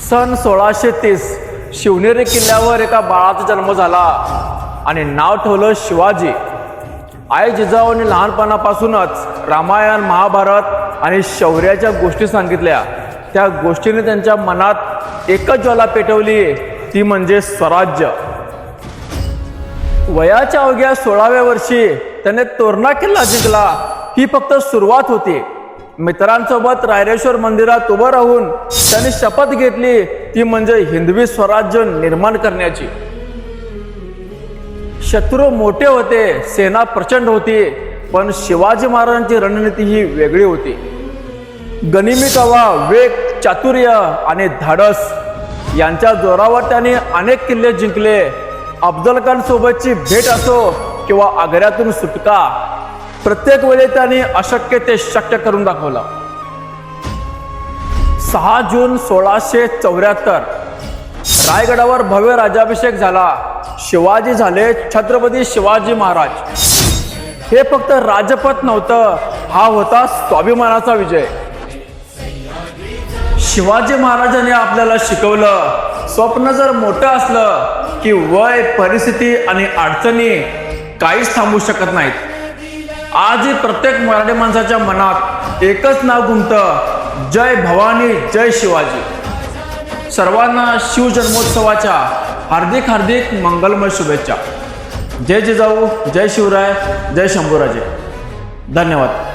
सन 1630 शिवनेरी किल्ल्यावर एका बाळाचा जन्म झाला आणि नाव ठेवलं शिवाजी. आई जिजाऊने लहानपणापासूनच रामायण, महाभारत आणि शौर्याच्या गोष्टी सांगितल्या. त्या गोष्टीने त्यांच्या मनात एकच ज्वाला पेटवली, ती म्हणजे स्वराज्य. वयाच्या अवघ्या 16व्या वर्षी त्याने तोरणा किल्ला जिंकला. ही फक्त सुरुवात होती. मित्रांसोबत रायरेश्वर मंदिरात उभं राहून त्यांनी शपथ घेतली, ती म्हणजे हिंदवी स्वराज्य निर्माण करण्याची. शत्रू मोठे होते, सेना प्रचंड होती, पण शिवाजी महाराजांची रणनीती ही वेगळी होती. गनिमी कावा, वेग, चातुर्य आणि धाडस यांच्या जोरावर त्यांनी अनेक किल्ले जिंकले. अफजल खान सोबतची भेट असो किंवा आग्र्यातून सुटका, प्रत्येक वेळी त्यांनी अशक्य ते शक्य करून दाखवलं. 6 जून 1674 रायगडावर भव्य राज्याभिषेक झाला. शिवाजी झाले छत्रपती शिवाजी महाराज. हे फक्त राजपथ नव्हतं, हा होता स्वाभिमानाचा विजय. शिवाजी महाराजांनी आपल्याला शिकवलं, स्वप्न जर मोठं असलं की वय, परिस्थिती आणि अडचणी काहीच थांबवू शकत नाहीत. आजही प्रत्येक मराठी माणसाच्या मनात एकच नाव घुमतं, जय भवानी, जय शिवाजी. सर्वांना शिवजन्मोत्सवाच्या हार्दिक हार्दिक मंगलमय शुभेच्छा. जय जिजाऊ, जय शिवराय, जय शंभूराजे. धन्यवाद.